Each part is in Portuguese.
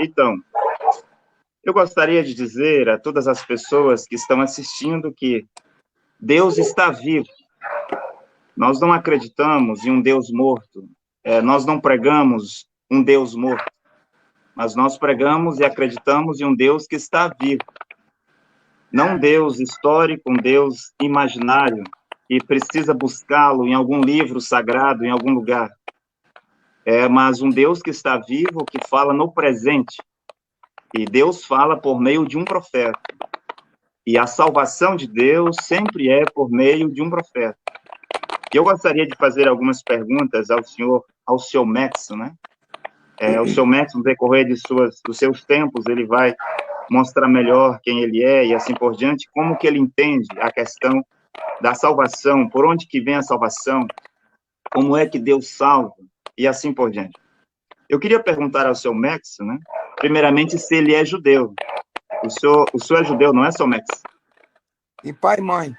Então, eu gostaria de dizer a todas as pessoas que estão assistindo que Deus está vivo. Nós não acreditamos em um Deus morto. Nós não pregamos um Deus morto. Mas nós pregamos e acreditamos em um Deus que está vivo. Não um Deus histórico, um Deus imaginário, que precisa buscá-lo em algum livro sagrado, em algum lugar. Mas um Deus que está vivo, que fala no presente. E Deus fala por meio de um profeta. E a salvação de Deus sempre é por meio de um profeta. Eu gostaria de fazer algumas perguntas ao senhor Max, né? O senhor Max, no decorrer dos seus tempos, ele vai mostrar melhor quem ele é e assim por diante, como que ele entende a questão da salvação, por onde que vem a salvação, como é que Deus salva e assim por diante. Eu queria perguntar ao senhor Max, né? Primeiramente, se ele é judeu. O senhor é judeu, não é, senhor Max? E pai e mãe.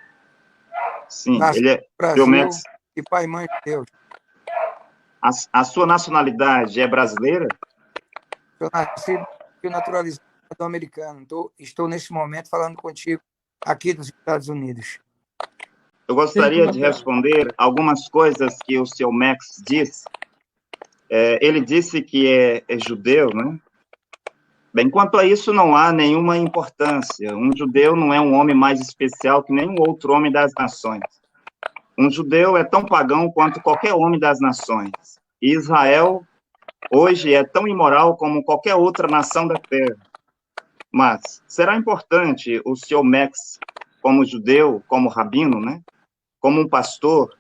Sim, Nasci ele é. no Brasil, Max, e pai e mãe de Deus. a sua nacionalidade é brasileira? Sou nascido e naturalizado americano. Estou, neste momento, falando contigo aqui dos Estados Unidos. Eu gostaria de responder algumas coisas que o senhor Max disse. Ele disse que é judeu, né? Bem, quanto a isso, não há nenhuma importância. Um judeu não é um homem mais especial que nenhum outro homem das nações. Um judeu é tão pagão quanto qualquer homem das nações. E Israel, hoje, é tão imoral como qualquer outra nação da terra. Mas será importante o senhor Max, como judeu, como rabino, né? Como um pastor,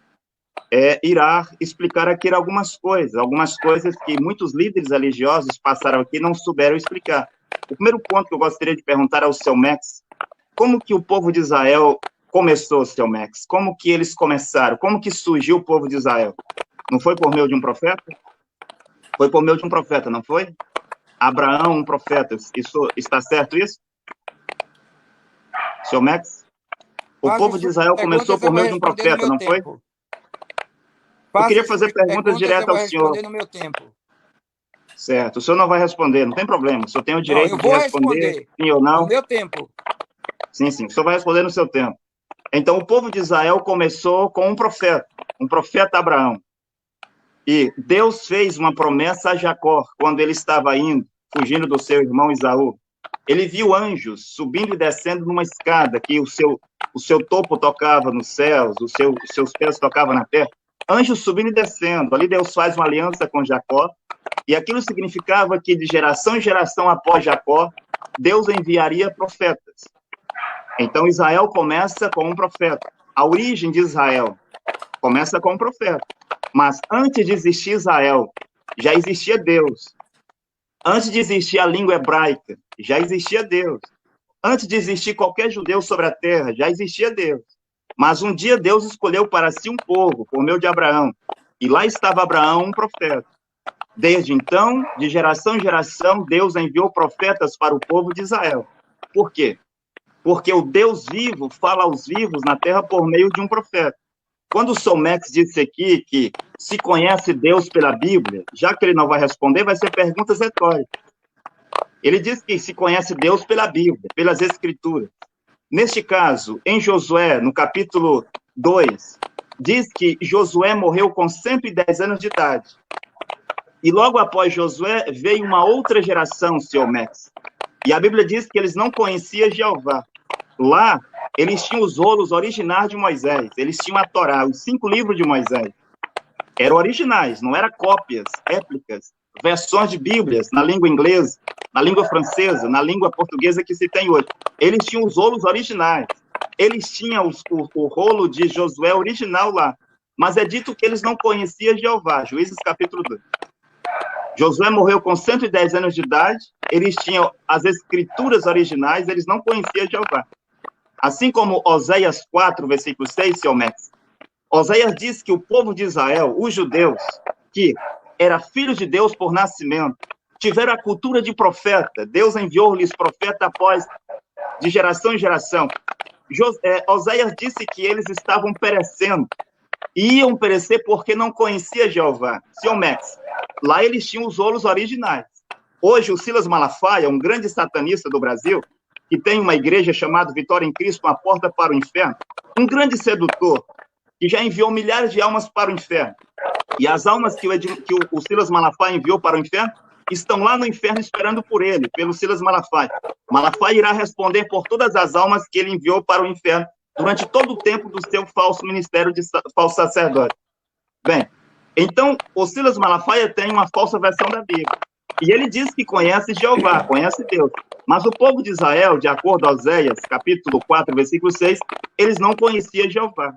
irá explicar aqui algumas coisas que muitos líderes religiosos passaram aqui e não souberam explicar. O primeiro ponto que eu gostaria de perguntar ao seu Max, como que o povo de Israel começou, seu Max? Como que eles começaram? Como que surgiu o povo de Israel? Não foi por meio de um profeta? Foi por meio de um profeta, não foi? Abraão, um profeta. Isso, está certo isso? Seu Max? O povo de Israel começou por meio de um profeta, não foi? Eu queria fazer perguntas diretas ao senhor. Eu vou responder no meu tempo. Certo. O senhor não vai responder, não tem problema. O senhor tem o direito de responder sim ou não. No meu tempo. Sim, sim. O senhor vai responder no seu tempo. Então, o povo de Israel começou com um profeta Abraão. E Deus fez uma promessa a Jacó, quando ele estava fugindo do seu irmão Esaú. Ele viu anjos subindo e descendo numa escada, que o seu topo tocava nos céus, os seus pés tocavam na terra. Anjos subindo e descendo. Ali Deus faz uma aliança com Jacó, e aquilo significava que de geração em geração após Jacó, Deus enviaria profetas. Então Israel começa com um profeta. A origem de Israel começa com um profeta. Mas antes de existir Israel, já existia Deus. Antes de existir a língua hebraica, já existia Deus. Antes de existir qualquer judeu sobre a terra, já existia Deus. Mas um dia Deus escolheu para si um povo, por meio de Abraão. E lá estava Abraão, um profeta. Desde então, de geração em geração, Deus enviou profetas para o povo de Israel. Por quê? Porque o Deus vivo fala aos vivos na terra por meio de um profeta. Quando o Sr. Max disse aqui que se conhece Deus pela Bíblia, já que ele não vai responder, vai ser perguntas retóricas. Ele diz que se conhece Deus pela Bíblia, pelas Escrituras. Neste caso, em Josué, no capítulo 2, diz que Josué morreu com 110 anos de idade. E logo após Josué, veio uma outra geração, Sr. Max. E a Bíblia diz que eles não conheciam Jeová. Lá, eles tinham os rolos originais de Moisés. Eles tinham a Torá, os 5 livros de Moisés. Eram originais, não eram cópias, réplicas, versões de Bíblias na língua inglesa, na língua francesa, na língua portuguesa que se tem hoje. Eles tinham os rolos originais. Eles tinham o rolo de Josué original lá. Mas é dito que eles não conheciam Jeová. Juízes capítulo 2. Josué morreu com 110 anos de idade. Eles tinham as escrituras originais, eles não conheciam Jeová. Assim como Oséias 4, versículo 6, Sr. Max. Oséias diz que o povo de Israel, os judeus, que era filho de Deus por nascimento, tiveram a cultura de profeta. Deus enviou-lhes profeta de geração em geração. Oséias disse que eles estavam perecendo. E iam perecer porque não conhecia Jeová. Sr. Max, lá eles tinham os rolos originais. Hoje, o Silas Malafaia, um grande satanista do Brasil, que tem uma igreja chamada Vitória em Cristo, uma porta para o inferno, um grande sedutor, que já enviou milhares de almas para o inferno. E as almas que o Silas Malafaia enviou para o inferno estão lá no inferno esperando por ele, pelo Silas Malafaia. Malafaia irá responder por todas as almas que ele enviou para o inferno durante todo o tempo do seu falso ministério de falso sacerdote. Bem, então, o Silas Malafaia tem uma falsa versão da Bíblia. E ele diz que conhece Jeová, conhece Deus. Mas o povo de Israel, de acordo a Oséias, capítulo 4, versículo 6, eles não conheciam Jeová.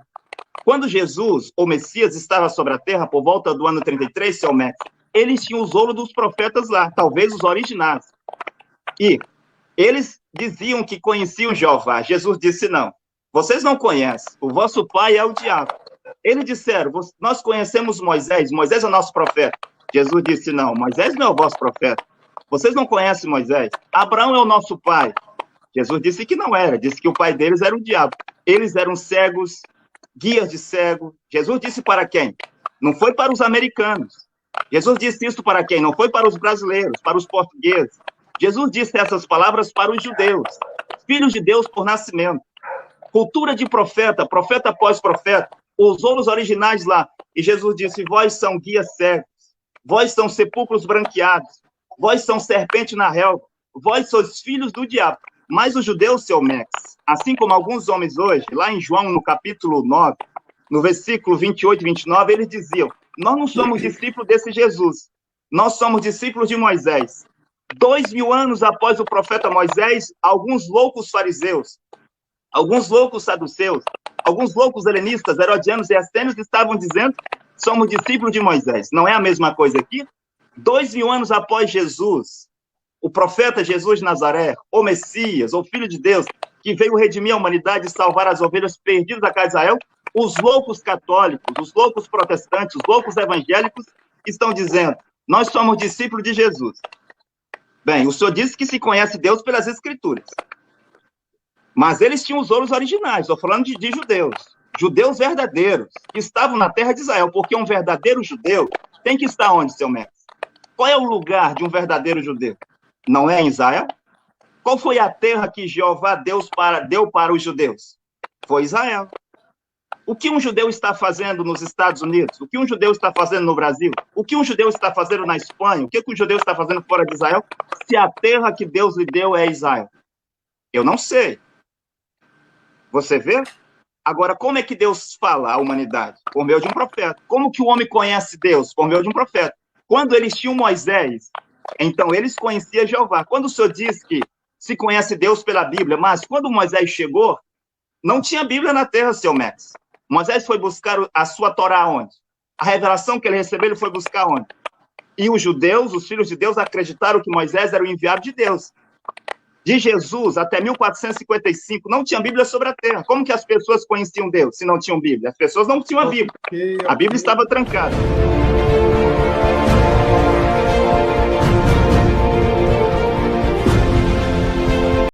Quando Jesus, o Messias, estava sobre a terra, por volta do ano 33, seu mestre, eles tinham os ouros dos profetas lá, talvez os originais. E eles diziam que conheciam Jeová. Jesus disse, não, vocês não conhecem, o vosso pai é o diabo. Eles disseram, nós conhecemos Moisés, Moisés é o nosso profeta. Jesus disse, não, Moisés não é o vosso profeta. Vocês não conhecem Moisés. Abraão é o nosso pai. Jesus disse que não era, disse que o pai deles era o diabo. Eles eram cegos, guias de cego. Jesus disse para quem? Não foi para os americanos. Jesus disse isso para quem? Não foi para os brasileiros, para os portugueses. Jesus disse essas palavras para os judeus, filhos de Deus por nascimento. Cultura de profeta, profeta após profeta, usou os originais lá. E Jesus disse, vós são guias cegos, vós são sepulcros branqueados, vós são serpente na relva, vós sois filhos do diabo. Mas os judeus, seu Max, assim como alguns homens hoje, lá em João, no capítulo 9, no versículo 28 e 29, eles diziam, nós não somos discípulos desse Jesus, nós somos discípulos de Moisés. 2000 anos após o profeta Moisés, alguns loucos fariseus, alguns loucos saduceus, alguns loucos helenistas, herodianos e essênios estavam dizendo, somos discípulos de Moisés. Não é a mesma coisa aqui? 2000 anos após Jesus, o profeta Jesus de Nazaré, o Messias, o Filho de Deus, que veio redimir a humanidade e salvar as ovelhas perdidas da casa de Israel, os loucos católicos, os loucos protestantes, os loucos evangélicos estão dizendo, nós somos discípulos de Jesus. Bem, o senhor disse que se conhece Deus pelas Escrituras. Mas eles tinham os ouros originais, estou falando de judeus. Judeus verdadeiros, que estavam na terra de Israel, porque um verdadeiro judeu tem que estar onde, seu mestre? Qual é o lugar de um verdadeiro judeu? Não é em Israel? Qual foi a terra que Jeová deu para os judeus? Foi Israel. O que um judeu está fazendo nos Estados Unidos? O que um judeu está fazendo no Brasil? O que um judeu está fazendo na Espanha? O que um judeu está fazendo fora de Israel? Se a terra que Deus lhe deu é Israel. Eu não sei. Você vê? Agora, como é que Deus fala à humanidade? Por meio de um profeta. Como que o homem conhece Deus? Por meio de um profeta. Quando eles tinham Moisés, então eles conheciam Jeová. Quando o senhor diz que se conhece Deus pela Bíblia, mas quando Moisés chegou, não tinha Bíblia na terra, seu Max. Moisés foi buscar a sua Torá onde? A revelação que ele recebeu, ele foi buscar onde? E os judeus, os filhos de Deus, acreditaram que Moisés era o enviado de Deus. De Jesus até 1455, não tinha Bíblia sobre a terra. Como que as pessoas conheciam Deus se não tinham Bíblia? As pessoas não tinham a Bíblia. A Bíblia estava trancada.